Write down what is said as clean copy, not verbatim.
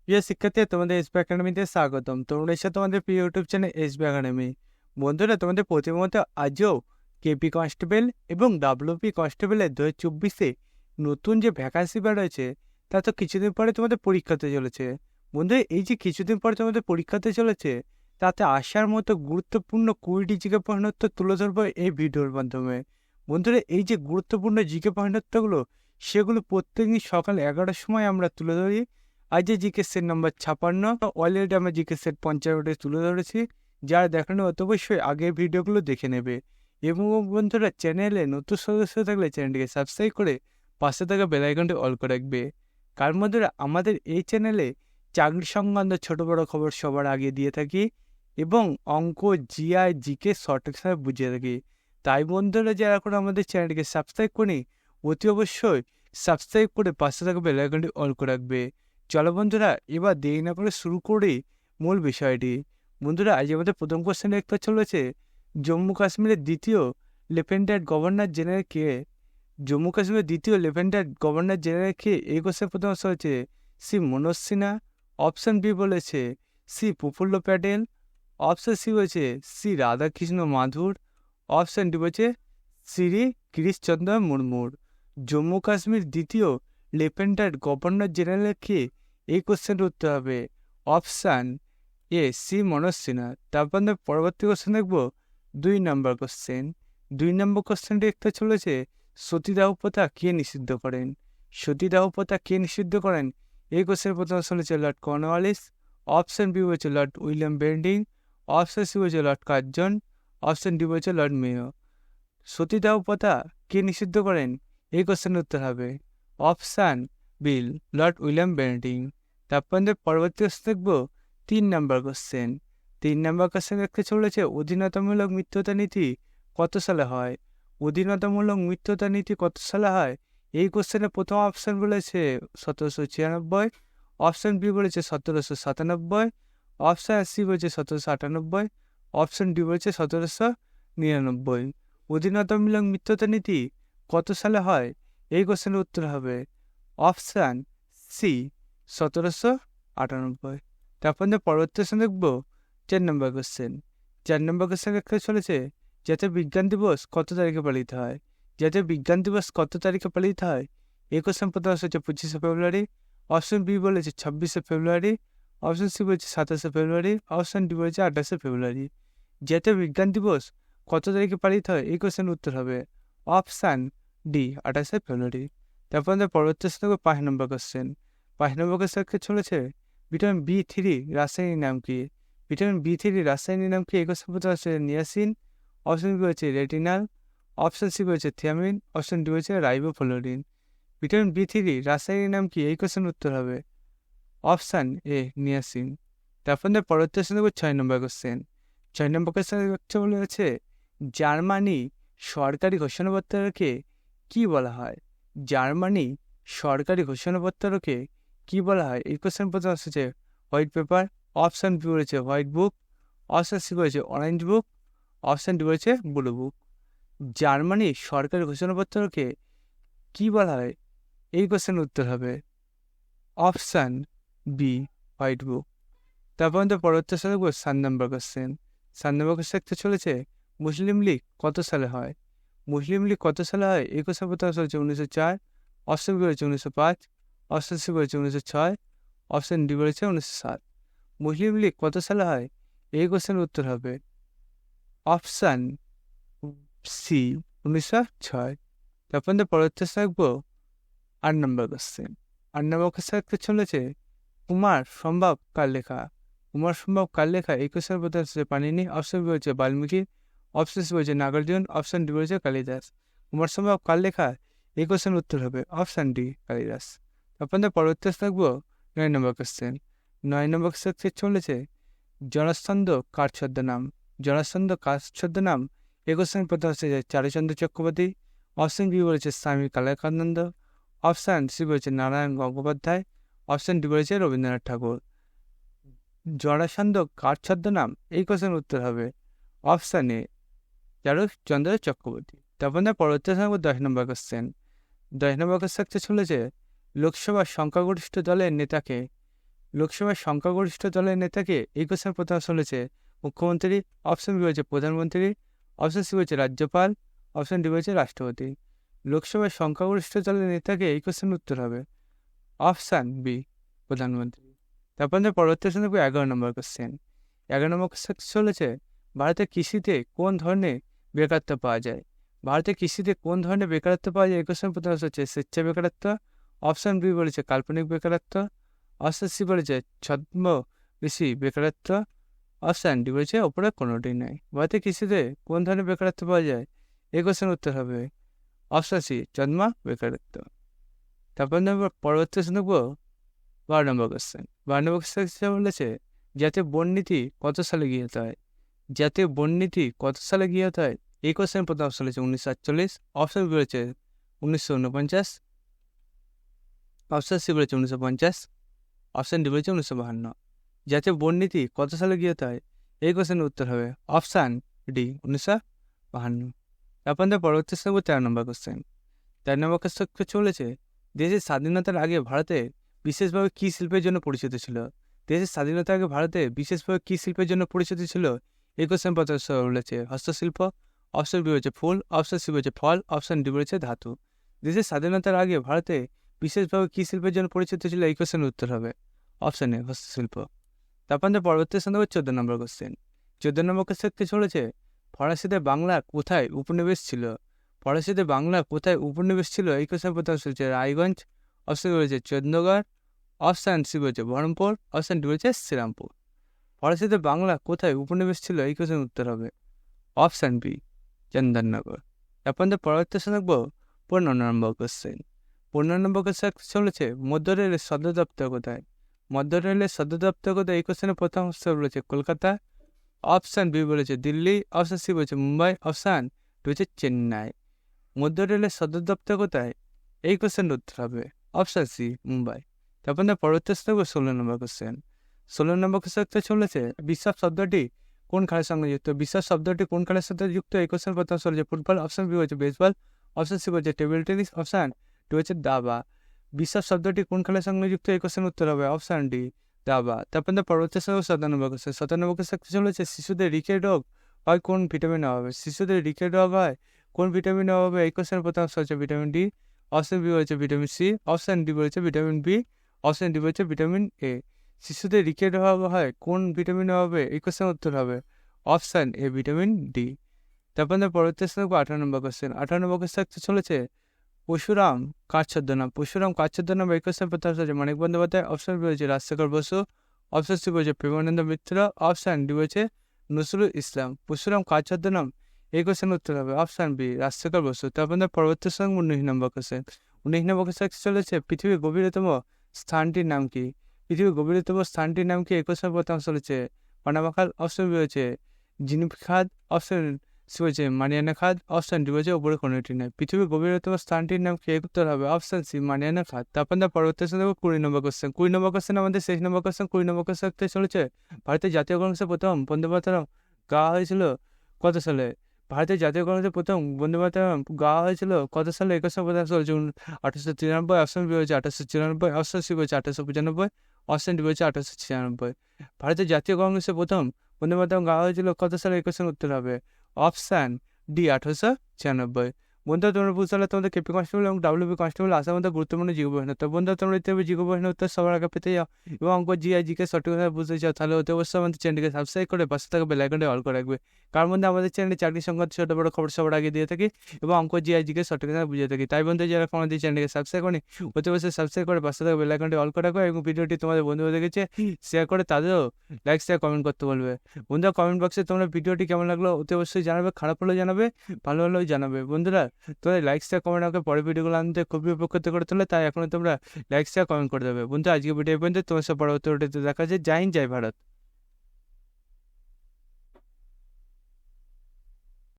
প্রিয় শিক্ষার্থী, তোমাদের এসবি একাডেমিতে স্বাগতম। তোমরা এসে তোমাদের প্রিয় ইউটিউব চ্যানেল এসবি একাডেমি। বন্ধুরা, তোমাদের প্রতিমতো আজও কেপি কনস্টেবল এবং ডাব্লিউপি কনস্টেবলের 2024-এ নতুন যে ভ্যাকান্সি বের হয়েছে, তা তো কিছুদিন পরে তোমাদের পরীক্ষাতে চলেছে। বন্ধুরা, এই যে কিছুদিন পরে তোমাদের পরীক্ষাতে চলেছে, তাতে আসার মতো গুরুত্বপূর্ণ 20টি জিকে প্রশ্নোত্তর তুলে ধরবো এই ভিডিওর মাধ্যমে। বন্ধুরা, এই যে গুরুত্বপূর্ণ জিকে প্রশ্নোত্তরগুলো, সেগুলো প্রত্যেকদিন সকাল 11টার সময় আমরা তুলে ধরি। আজ যে জিকে সেট নাম্বার 56, অলরেডি আমরা জিকে সেট 55 তুলে ধরেছি। যারা দেখানো অত অবশ্যই আগের ভিডিওগুলো দেখে নেবে। এবং বন্ধুরা, চ্যানেলে নতুন সদস্য থাকলে চ্যানেলটিকে সাবস্ক্রাইব করে পাশে থাকা বেল আইকনটি অল করে রাখবে। কারণ বন্ধুরা, আমাদের এই চ্যানেলে চাকরি সংক্রান্ত ছোট বড় খবর সবার আগে দিয়ে থাকি এবং অঙ্ক, জিআই, জিকে শর্ট এক্সামে বুঝিয়ে থাকি। তাই বন্ধুরা, যারা এখন আমাদের চ্যানেলটিকে সাবস্ক্রাইব করি, অতি অবশ্যই সাবস্ক্রাইব করে পাশে থাকা বেল আইকনটি অল করে রাখবে। চলো বন্ধুরা, এবার দেরি না করে শুরু করি মূল বিষয়টি। বন্ধুরা, আজ আমাদের প্রথম কোশ্চেন দেখতে চলেছে, জম্মু কাশ্মীরের দ্বিতীয় লেফটেন্যান্ট গভর্নর জেনারেল কে? জম্মু কাশ্মীরের দ্বিতীয় লেফটেন্যান্ট গভর্নর জেনারেল কে? এই কোশ্চেন প্রথম অপশন হচ্ছে C Manoj Sinha, option B বলেছে C Praful Patel, option C বলেছে C Radhakrishna Mathur, option D বলেছে শ্রী গিরিশচন্দ্র মুর্মুর। জম্মু কাশ্মীর দ্বিতীয় লেফটেন্যান্ট গভর্নর জেনারেল কে? এই কোশ্চেনের উত্তর হবে option A C Manoj Sinha. তারপর আমরা পরবর্তী কোশ্চেন দেখব 2 নম্বর কোশ্চেন। 2 নম্বর কোশ্চেনটি একটা চলেছে, সতীদাহ প্রথা কে নিষিদ্ধ করেন? সতীদাহ প্রথা কে নিষিদ্ধ করেন? এই কোশ্চেনের প্রথম অপশন হচ্ছে লর্ড কর্নওয়ালিস, অপশন বি হচ্ছে Lord William Bentinck, option C হচ্ছে লর্ড কার্জন, অপশন ডি হচ্ছে লর্ড মেয়ো। সতীদাহ প্রথা কে নিষিদ্ধ করেন? এই কোশ্চেনের উত্তর হবে option B Lord William Bentinck. তারপর আমাদের পরবর্তী কোশ্চেন দেখব 3 নম্বর কোশ্চেন। 3 নম্বর কোশ্চেন দেখতে চলেছে, অধীনতামূলক মিত্রতা নীতি কত সালে হয়? অধীনতামূলক মিত্রতা নীতি কত সালে হয়? এই কোশ্চেনের প্রথম অপশান বলেছে 1796, অপশান বি বলেছে 1797, অপশান সি বলেছে 1798, অপশান ডি বলেছে 1799। অধীনতামূলক মিত্রতা নীতি কত সালে হয়? এই কোশ্চেনের উত্তর হবে অপশান সি 1798। তারপর আমরা পরবর্তী কোশ্চেন দেখব 4 নম্বর কোশ্চেন। 4 নম্বর কোশ্চেন দেখতে চলেছে, জাতীয় বিজ্ঞান দিবস কত তারিখে পালিত হয়? জাতীয় বিজ্ঞান দিবস কত তারিখে পালিত হয়? এই কোশ্চেন প্রথম হচ্ছে 25শে ফেব্রুয়ারি, অপশন বি বলেছে 26শে ফেব্রুয়ারি, অপশন সি বলেছে 27শে ফেব্রুয়ারি, অপশন ডি বলেছে 28শে ফেব্রুয়ারি। জাতীয় বিজ্ঞান দিবস কত তারিখে পালিত হয়? এই কোশ্চেনের উত্তর হবে অপশান ডি 28শে ফেব্রুয়ারি। তারপর আমাদের পরবর্তী 5 নম্বর কোশ্চেন। 5 নম্বর কোশ্চেন চলেছে, ভিটামিন বি3 রাসায়নিক নাম কি? ভিটামিন বি3 রাসায়নিক নাম কি? এই কোশ্চেন প্রথম হচ্ছে নিয়াসিন, অপশন বি হচ্ছে রেটিনাল, অপশন সি হচ্ছে থিয়ামিন, অপশন ডি হচ্ছে রাইবোফ্লোরিন। ভিটামিন বি3 রাসায়নিক নাম কি? এই কোশ্চেনের উত্তর হবে অপশান এ নিয়াসিন। তারপর আমাদের পরবর্তী 6 নম্বর কোশ্চেন। 6 নম্বর কোশ্চেন বলেছে, জার্মানি সরকারি ঘোষণাপত্রকে কি বলা হয়? জার্মানি সরকারি ঘোষণাপত্রকে কি বলা হয়? এই কোশ্চেন প্রথম আসছে হোয়াইট পেপার, অপশান বি বলেছে হোয়াইট বুক, অপশান সি বলেছে অরেঞ্জ বুক, অপশান ডি বলেছে ব্লু বুক। জার্মানি সরকারি ঘোষণাপত্রকে কি বলা হয়? এই কোশ্চেনের উত্তর হবে অপশান বি হোয়াইট বুক। তারপর আমাদের পরবর্তী 7 নম্বর কোশ্চেন। 7 নম্বর কোশ্চেন একটা চলেছে, মুসলিম লীগ কত সালে হয়? মুসলিম লীগ কত সালে হয়? এই কোশ্চেন প্রথম হচ্ছে 1904, অপশন বি বলেছে 1905, অপশন সি বলেছে 1906, অপশন ডি বলেছে 1907। মুসলিম লীগ কত সালে হয়? এই কোশ্চেনের উত্তর হবে অপশান সি 1906। তারপর আমাদের পরবর্তী থাকবো 8 নম্বর কোশ্চেন। 8 নম্বর কোশ্চেন একটা চলেছে, কুমার সম্ভব কার লেখা? কুমার সম্ভব কার লেখা? এই কোশ্চেন প্রথম হচ্ছে পানিনি, অপশন বি হচ্ছে বাল্মীকি, অপশন সি বলছে নাগার্জুন, অপশন ডি বলছে কালিদাস। কুমার সম্ভব কার লেখা? এই কোশ্চেন উত্তর হবে অপশন ডি কালিদাস। আপনাদের পরবর্তী থাকবো 9 নম্বর কোশ্চেন। 9 নম্বর কোশ্চেন চলেছে, জনস্কন্ধ কার ছদ্মনাম? জনস্কন্ধ কার ছদ্মনাম? এই কোশ্চেন প্রথম হচ্ছে চারুচন্দ্র চক্রবর্তী, অপশন বি বলেছে স্বামী কালাকানন্দ, অপশান সি বলেছে নারায়ণ গঙ্গোপাধ্যায়, অপশন ডি বলেছে রবীন্দ্রনাথ ঠাকুর। জরাসন্ধ কার ছদ্মনাম? এই কোশ্চেনের উত্তর হবে অপশান এ চারুচন্দ্র চক্রবর্তী। তারপর না পরবর্তী থাকবো 10 নম্বর কোশ্চেন। 10 নম্বর কোশ্চেন চলেছে, লোকসভার সংখ্যাগরিষ্ঠ দলের নেতাকে? লোকসভার সংখ্যাগরিষ্ঠ দলের নেতাকে? এই কোশ্চেন প্রথম হচ্ছে মুখ্যমন্ত্রী, অপশন বি হচ্ছে প্রধানমন্ত্রী, অপশন সি হচ্ছে রাজ্যপাল, অপশন ডি হচ্ছে রাষ্ট্রপতি। লোকসভার সংখ্যাগরিষ্ঠ দলের নেতাকে? এই কোশ্চেন উত্তর হবে অপশান বি, প্রধানমন্ত্রী। তারপর আমাদের পরবর্তী প্রশ্ন দেখবো 11 নম্বর কোশ্চেন। 11 নম্বর কোশ্চেন চলেছে ভারতের কৃষিতে কোন ধরনের বেকারত্ব পাওয়া যায়? ভারতের কৃষিতে কোন ধরনের বেকারত্ব পাওয়া যায়? এই কোশ্চেন প্রথম হচ্ছে স্বেচ্ছা বেকারত্ব, অপশন বি বলেছে কাল্পনিক বেকারত্ব, অপশন সি বলেছে ছদ্মবেশী বেকারত্ব, অপশন ডি বলেছে ওপরে কোনোটি নয়। ভারতের কৃষিতে কোন ধরনের বেকারত্ব পাওয়া যায়? এই কোশ্চেন উত্তর হবে অপশন সি, ছদ্ম বেকারত্ব। তারপর নম্বর পরবর্তী প্রশ্ন দেখবো 12 নম্বর কোশ্চেন। 12 নম্বর কোশ্চেন বলেছে জাতীয় বন নীতি কত সালে গৃহীত হয়? জাতীয় বন নীতি কত সালে গৃহীত হয়? এই কোশ্চেন প্রথম অপশন হচ্ছে 1948, অপশন বি বলেছে 1949, অপশন সি বলেছে 1950, অপশন ডি বলেছে 1952। জাতীয় বন নীতি কত সালে গৃহীত হয়? এই কোশ্চেনের উত্তর হবে অপশান ডি, 1952। তারপর পরবর্তী প্রশ্ন 13 নম্বর কোশ্চেন। 13 নম্বর কোশ্চেন চলেছে দেশের স্বাধীনতার আগে ভারতে বিশেষভাবে কী শিল্পের জন্য পরিচিত ছিল? দেশের স্বাধীনতার আগে ভারতে বিশেষভাবে কী শিল্পের জন্য পরিচিত ছিল? এই কোশ্চেন প্রথম বলেছে হস্তশিল্প, অপশন বি হচ্ছে ফুল, অপশন সি বলেছে ফল, অপশন ডি বলেছে ধাতু। দেশের স্বাধীনতার আগে ভারতে বিশেষভাবে কী শিল্পের জন্য পরিচিত ছিল? এই কোশ্চেনের উত্তর হবে অপশন এ, হস্তশিল্প। তারপর পরবর্তী প্রশ্ন 14 নম্বর কোশ্চেন। 14 নম্বর কোশ্চেন চলেছে ফরাসিদের বাংলা কোথায় উপনিবেশ ছিল? ফরাসিদের বাংলা কোথায় উপনিবেশ ছিল? এই কোশ্চেন প্রথম হচ্ছে রায়গঞ্জ, অপশন বলেছে চন্দ্রগড়, অপশান সি বলেছে বহরমপুর, অপশান ডি বলেছে শ্রীরামপুর। ফরাসিদের বাংলা কোথায় উপনিবেশ ছিল? এই কোশ্চেন উত্তর হবে অপশান বি, চন্দননগর। তারপর পরবর্তী প্রশ্ন দেখবো 15 নম্বর কোশ্চেন। 15 নম্বর কোশ্চেন চলেছে মধ্য রেলের সদর দপ্তর কোথায়? মধ্য রেলের সদর দপ্তর কোথায়? এই কোশ্চেনের প্রথম অপশন বলেছে কলকাতা, অপশান বি বলেছে দিল্লি, অপশান সি বলেছে মুম্বাই, অপশান ডি হচ্ছে চেন্নাই। মধ্য রেলের সদর দপ্তর কোথায়? এই কোশ্চেনের উত্তর হবে অপশান সি, মুম্বাই। তারপর পরবর্তী প্রশ্ন 16 নম্বর কোশ্চেন। 16 নম্বর কোশ্চেন চলেছে বিশ্বাস শব্দটি কোন খেলার সঙ্গে যুক্ত? বিশ্বাস শব্দটি কোন খেলার সাথে যুক্ত? এই কোশ্চেন প্রথম চলেছে ফুটবল, অপশান বি হচ্ছে বেসবল, অপশান সি হচ্ছে টেবিল টেনিস, অপশান ডি হচ্ছে দাবা। বিশ্বাস শব্দটি কোন খেলার সঙ্গে যুক্ত? এই কোশ্চেন উত্তর হবে অপশান ডি, দাবা। তারপর পরবর্তী 17 নম্বর কোশ্চেন। 17 নম্বর কোশ্চেন চলেছে শিশুদের রিকেট রোগ হয় কোন ভিটামিন অভাবে? শিশুদের রিকেট রোগ হয় কোন ভিটামিন অভাবে? এই কোশ্চেন প্রথম হচ্ছে ভিটামিন ডি, অপশন বি হচ্ছে ভিটামিন সি, অপশন ডি বলেছে ভিটামিন বি, অপশন ডি বলেছে ভিটামিন এ। শিশুদের রিকেট অভাব হয় কোন ভিটামিন অভাবে? এই কোশ্চেন উত্তর হবে অপশন এ, ভিটামিন ডি। তারপর পরবর্তী 18 নম্বর কোশ্চেন। 18 নম্বর কোশ্চেন চলেছে পরশুরাম কার ছদ্মনাম? পরশুরাম কার ছদ্মনাম? এই কোশ্চেন প্রথম হচ্ছে মানিক বন্দ্যোপাধ্যায়, অপশন বি হচ্ছে রাজশেখর বসু, অপশন সি বলছে প্রেমানন্দ মিত্র, অপশন ডি বলছে নজরুল ইসলাম। পরশুরাম কার ছদ্মনাম? এই কোশ্চেন উত্তর হবে অপশন বি, রাজশেখর বসু। তারপর পরবর্তী সঙ্গে 19 নম্বর কোশ্চেন। 19 নম্বর কোশ্চেন চলেছে পৃথিবীর গভীরতম স্থানটির নাম কি? পৃথিবীর গভীরতম স্থানটির নাম কি? এই কোশ্চেন প্রথম চলেছে পানামা খাল, অপশন বি হচ্ছে জিনিপ খাদ, অপশন সি হচ্ছে মারিয়ানা খাদ, অপশন ডি হচ্ছে উপরে কোনোটি নয়। পৃথিবীর গভীরতম স্থানটির নাম কি? উত্তর হবে অপশন সি, মারিয়ানা খাদ। তারপর পরবর্তী দেখবো 20 নম্বর কোশ্চেন। 20 নম্বর কোশ্চেন আমাদের শেষ নম্বর কোশ্চেন। 20 নম্বর কোশ্চেন চলেছে ভারতের জাতীয় কংগ্রেসে প্রথম বন্দে মাতরম গাওয়া হয়েছিল কত সালে? ভারতের জাতীয় কংগ্রেসে প্রথম বন্দে মাতরম গাওয়া হয়েছিল কত সালে? 21 প্রথম চলছে 1893, অপশন বি হচ্ছে 1894, অপশন সি হচ্ছে 1895, অপশন ডি হচ্ছে 1896। ভারতের জাতীয় কংগ্রেসে প্রথম বন্দে মাতরম গাওয়া হয়েছিল কত সালে? 21 উত্তর হবে অপশান ডি, 1896। বন্ধুরা তোমরা বুঝতে পারলে তোমাদের কেপি কনস্টেবল এবং ডাব্লিউপি কনস্টেবল আসার মধ্যে গুরুত্বপূর্ণ জীবন উত্তর। বন্ধুরা তোমরা ইত্যাদি জীবন উত্তর সবার আগে পেতে যাও এবং অঙ্ক জিকে সঠিকভাবে বুঝতে চাও তাহলে অতি অবশ্যই আমাদের চ্যানেলকে সাবস্ক্রাইব করে পাশে থাকা বেল আইকনটি অল করে রাখবে। কার মধ্যে আমাদের চ্যানেলে চাকরি সংক্রান্ত ছোট বড় খবর সবার আগে দিয়ে থাকি এবং অঙ্ক জিকে সঠিকভাবে বুঝিয়ে থাকি। তাই বন্ধু যারা আমাদের চ্যানেলকে সাবস্ক্রাইব করেনি অতি অবশ্যই সাবস্ক্রাইব করে পাশে থাকা বেল আইকনটি অল করে রাখবে এবং ভিডিওটি তোমাদের বন্ধুরা দেখেছে শেয়ার করে তাদেরও লাইক শেয়ার কমেন্ট করতে বলবে। বন্ধুরা কমেন্ট বক্সে তোমরা ভিডিওটি কেমন লাগলো অতি অবশ্যই জানাবে, খারাপ হলেও জানাবে, ভালো হলেও জানাবে। বন্ধুরা তোমরা লাইক শেয়ার কমেন্ট আমাকে পরের ভিডিওগুলো আনতে খুবই উপকৃত করে তোলে, তাই এখন তোমরা লাইক শেয়ার কমেন্ট করে দেবে। বন্ধু আজকে ভিডিও পর্যন্ত তোমার সব পরবর্তী ভিডিওতে দেখা যায়। জয় হিন্দ, জয় ভারত।